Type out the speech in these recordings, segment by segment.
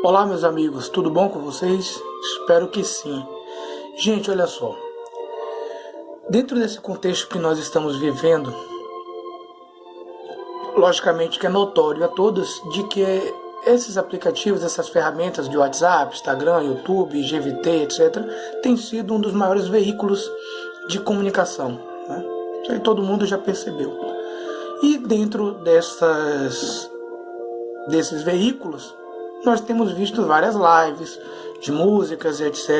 Olá, meus amigos, tudo bom com vocês? Espero que sim. Gente, olha só. Dentro desse contexto que nós estamos vivendo, logicamente que é notório a todos de que esses aplicativos, essas ferramentas de WhatsApp, Instagram, YouTube, GVT, etc., têm sido um dos maiores veículos de comunicação, né? Isso aí todo mundo já percebeu. E dentro desses veículos, nós temos visto várias lives de músicas, etc.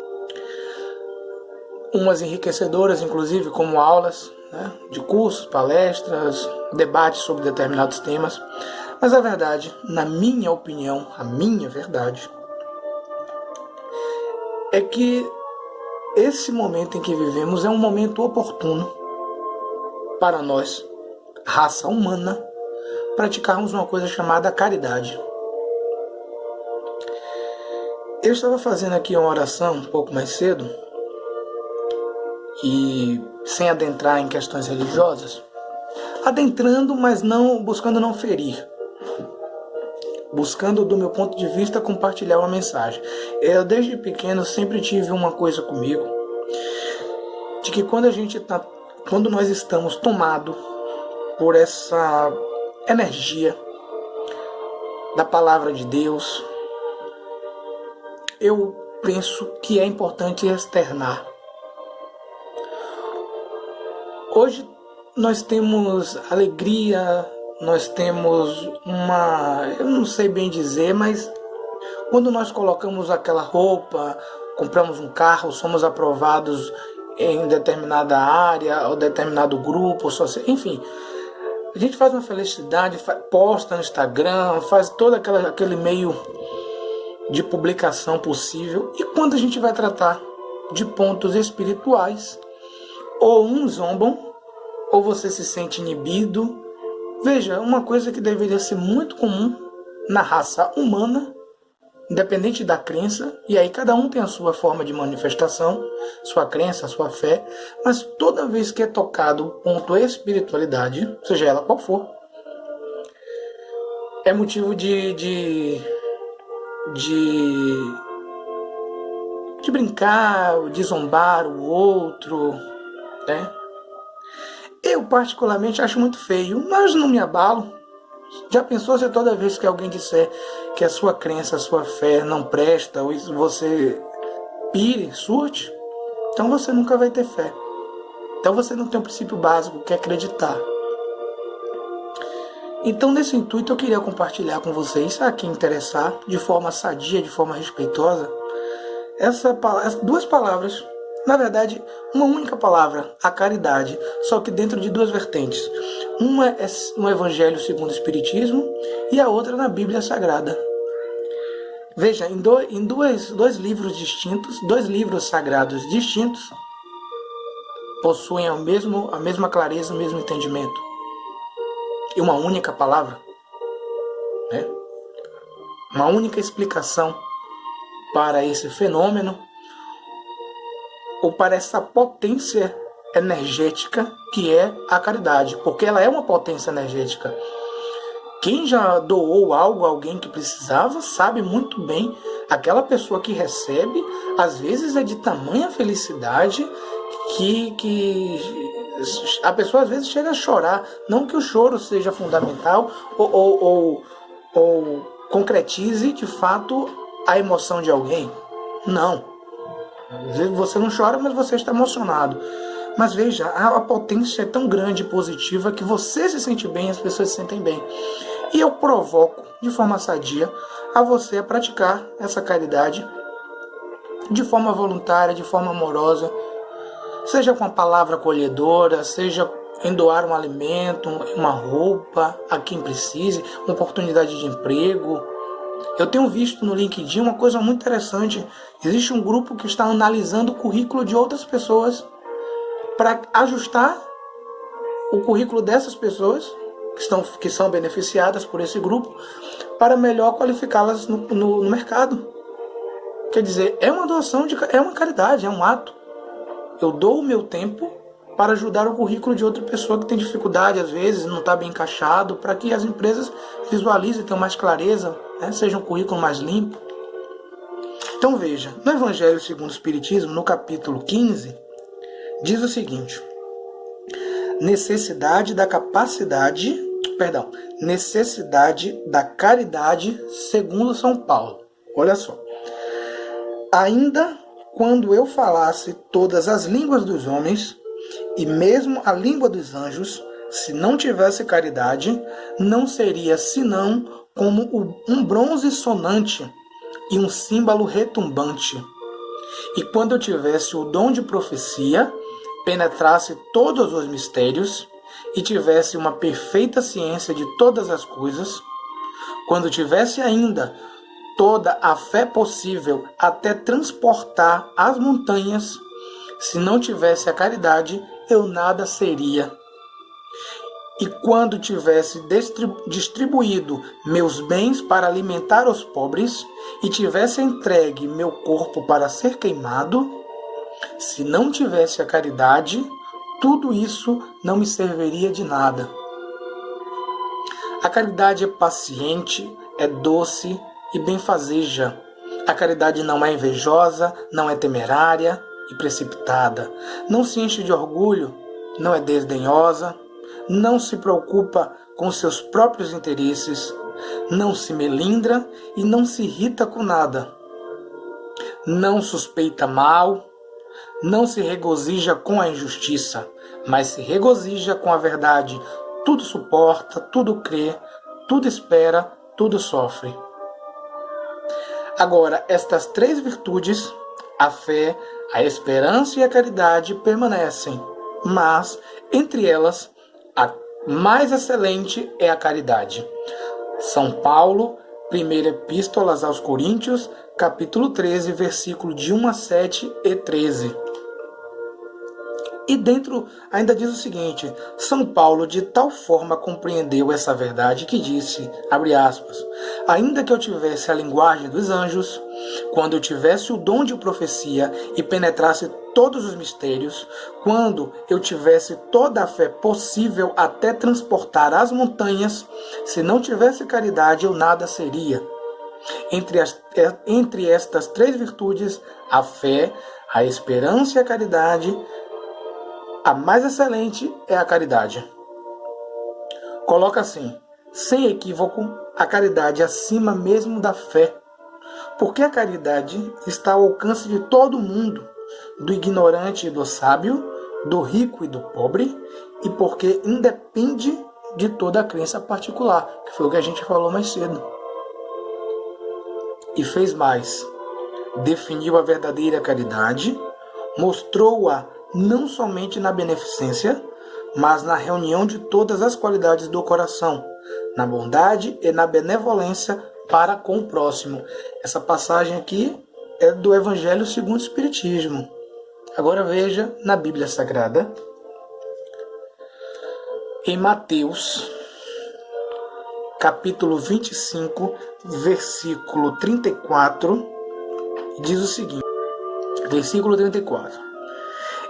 Umas enriquecedoras, inclusive, como aulas, né, de cursos, palestras, debates sobre determinados temas. Mas a verdade, na minha opinião, a minha verdade, é que esse momento em que vivemos é um momento oportuno para nós, raça humana, praticarmos uma coisa chamada caridade. Eu estava fazendo aqui uma oração um pouco mais cedo, e sem adentrar em questões religiosas, adentrando, mas não buscando não ferir, buscando, do meu ponto de vista, compartilhar uma mensagem. Eu, desde pequeno, sempre tive uma coisa comigo, de que quando nós estamos tomados por essa energia da palavra de Deus, eu penso que é importante externar. Hoje nós temos alegria, nós temos eu não sei bem dizer, mas quando nós colocamos aquela roupa, compramos um carro, somos aprovados em determinada área, ou determinado grupo, enfim, a gente faz uma felicidade, posta no Instagram, faz todo aquele meio de publicação possível. E quando a gente vai tratar de pontos espirituais, ou uns zombam, ou você se sente inibido. Veja, uma coisa que deveria ser muito comum na raça humana, independente da crença, e aí cada um tem a sua forma de manifestação, sua crença, sua fé, mas toda vez que é tocado o ponto espiritualidade, seja ela qual for, é motivo de brincar, de zombar o outro, né? Eu particularmente acho muito feio, mas não me abalo. Já pensou se toda vez que alguém disser que a sua crença, a sua fé não presta, ou você pire, surte? Então você nunca vai ter fé. Então você não tem um princípio básico, que é acreditar. Então, nesse intuito, eu queria compartilhar com vocês, a quem interessar, de forma sadia, de forma respeitosa, essas duas palavras. Na verdade, uma única palavra, a caridade, só que dentro de duas vertentes. Uma é no Evangelho segundo o Espiritismo e a outra na Bíblia Sagrada. Veja, em dois livros distintos, dois livros sagrados distintos, possuem a mesma clareza, o mesmo entendimento. E uma única palavra, né? Uma única explicação para esse fenômeno, ou para essa potência energética que é a caridade, porque ela é uma potência energética. Quem já doou algo a alguém que precisava sabe muito bem, aquela pessoa que recebe, às vezes é de tamanha felicidade que a pessoa às vezes chega a chorar. Não que o choro seja fundamental ou concretize de fato a emoção de alguém. Não. Às vezes você não chora, mas você está emocionado. Mas veja, a potência é tão grande e positiva que você se sente bem e as pessoas se sentem bem. E eu provoco, de forma sadia, a você a praticar essa caridade de forma voluntária, de forma amorosa, seja com a palavra acolhedora, seja em doar um alimento, uma roupa a quem precise, uma oportunidade de emprego. Eu tenho visto no LinkedIn uma coisa muito interessante. Existe um grupo que está analisando o currículo de outras pessoas para ajustar o currículo dessas pessoas que são beneficiadas por esse grupo para melhor qualificá-las no mercado. Quer dizer, é uma doação, é uma caridade, é um ato. Eu dou o meu tempo para ajudar o currículo de outra pessoa que tem dificuldade, às vezes, não está bem encaixado, para que as empresas visualizem, tenham mais clareza, né? Seja um currículo mais limpo. Então veja, no Evangelho segundo o Espiritismo, no capítulo 15, diz o seguinte: necessidade da caridade segundo São Paulo. Olha só. Ainda quando eu falasse todas as línguas dos homens, e mesmo a língua dos anjos, se não tivesse caridade, não seria senão como um bronze sonante e um símbolo retumbante. E quando eu tivesse o dom de profecia, penetrasse todos os mistérios e tivesse uma perfeita ciência de todas as coisas, quando tivesse ainda toda a fé possível até transportar as montanhas, se não tivesse a caridade, eu nada seria. E quando tivesse distribuído meus bens para alimentar os pobres, e tivesse entregue meu corpo para ser queimado, se não tivesse a caridade, tudo isso não me serviria de nada. A caridade é paciente, é doce e benfazeja. A caridade não é invejosa, não é temerária e precipitada. Não se enche de orgulho, não é desdenhosa, não se preocupa com seus próprios interesses, não se melindra e não se irrita com nada. Não suspeita mal, não se regozija com a injustiça, mas se regozija com a verdade. Tudo suporta, tudo crê, tudo espera, tudo sofre. Agora, estas três virtudes, a fé, a esperança e a caridade, permanecem, mas entre elas, a mais excelente é a caridade. São Paulo, 1ª Epístola aos Coríntios, capítulo 13, versículo de 1 a 7 e 13. E dentro ainda diz o seguinte: São Paulo de tal forma compreendeu essa verdade que disse, abre aspas, ainda que eu tivesse a linguagem dos anjos, quando eu tivesse o dom de profecia e penetrasse todos os mistérios, quando eu tivesse toda a fé possível até transportar as montanhas, se não tivesse caridade eu nada seria. Entre estas três virtudes, a fé, a esperança e a caridade, a mais excelente é a caridade. Coloca assim, sem equívoco, a caridade acima mesmo da fé, porque a caridade está ao alcance de todo mundo, do ignorante e do sábio, do rico e do pobre, e porque independe de toda a crença particular, que foi o que a gente falou mais cedo. E fez mais, definiu a verdadeira caridade, mostrou-a não somente na beneficência, mas na reunião de todas as qualidades do coração, na bondade e na benevolência para com o próximo. Essa passagem aqui é do Evangelho segundo o Espiritismo. Agora veja na Bíblia Sagrada, em Mateus, capítulo 25, versículo 34, diz o seguinte, versículo 34.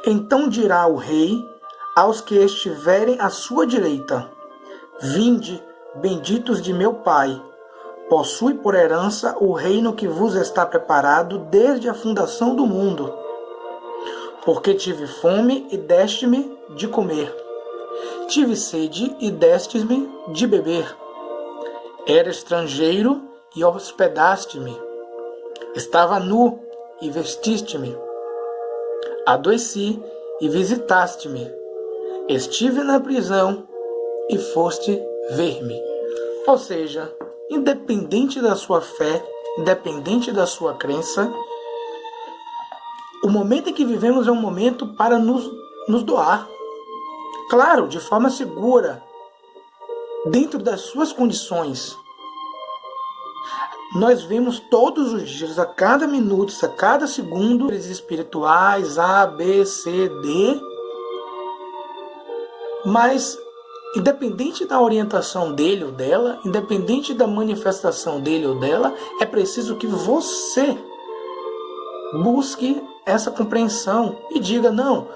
Então dirá o rei aos que estiverem à sua direita, vinde, benditos de meu Pai, possui por herança o reino que vos está preparado desde a fundação do mundo. Porque tive fome e deste-me de comer, tive sede e destes-me de beber, era estrangeiro e hospedaste-me, estava nu e vestiste-me, adoeci e visitaste-me, estive na prisão e foste ver-me. Ou seja, independente da sua fé, independente da sua crença, o momento em que vivemos é um momento para nos doar. Claro, de forma segura, dentro das suas condições. Nós vemos todos os dias, a cada minuto, a cada segundo, espirituais, A, B, C, D. Mas, independente da orientação dele ou dela, independente da manifestação dele ou dela, é preciso que você busque essa compreensão e diga, não,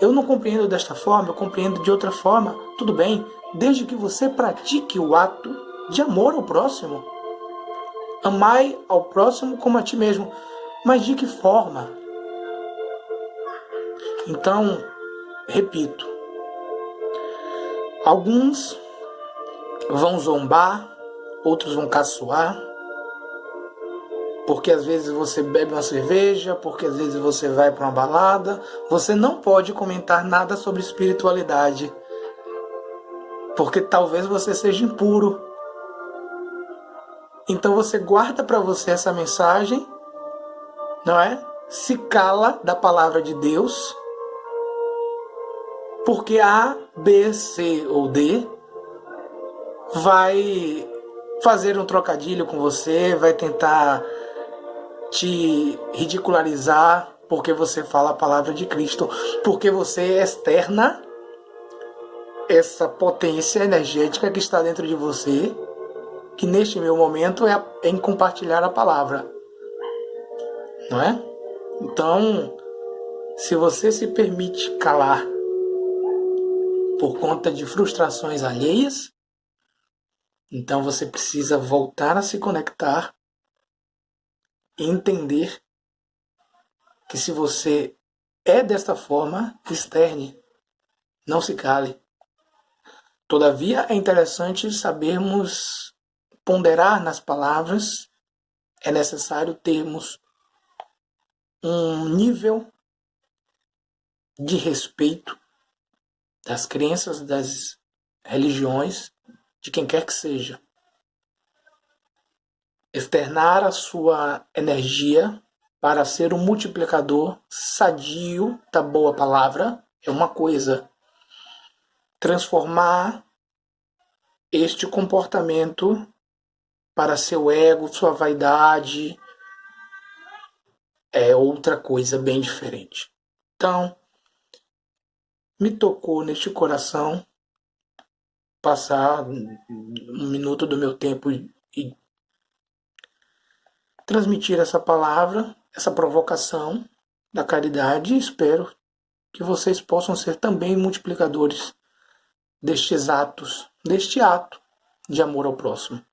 eu não compreendo desta forma, eu compreendo de outra forma. Tudo bem, desde que você pratique o ato de amor ao próximo. Amai ao próximo como a ti mesmo. Mas de que forma? Então, repito, alguns vão zombar, outros vão caçoar, porque às vezes você bebe uma cerveja, porque às vezes você vai para uma balada. Você não pode comentar nada sobre espiritualidade, porque talvez você seja impuro. Então você guarda para você essa mensagem, não é? Se cala da palavra de Deus, porque A, B, C ou D vai fazer um trocadilho com você, vai tentar te ridicularizar porque você fala a palavra de Cristo, porque você externa essa potência energética que está dentro de você, que neste meu momento é em compartilhar a palavra, não é? Então, se você se permite calar por conta de frustrações alheias, então você precisa voltar a se conectar e entender que se você é desta forma, externe, não se cale. Todavia, é interessante sabermos ponderar nas palavras. É necessário termos um nível de respeito das crenças, das religiões, de quem quer que seja. Externar a sua energia para ser um multiplicador sadio da boa palavra é uma coisa. Transformar este comportamento para seu ego, sua vaidade, é outra coisa bem diferente. Então, me tocou neste coração passar um minuto do meu tempo e transmitir essa palavra, essa provocação da caridade. Espero que vocês possam ser também multiplicadores deste ato de amor ao próximo.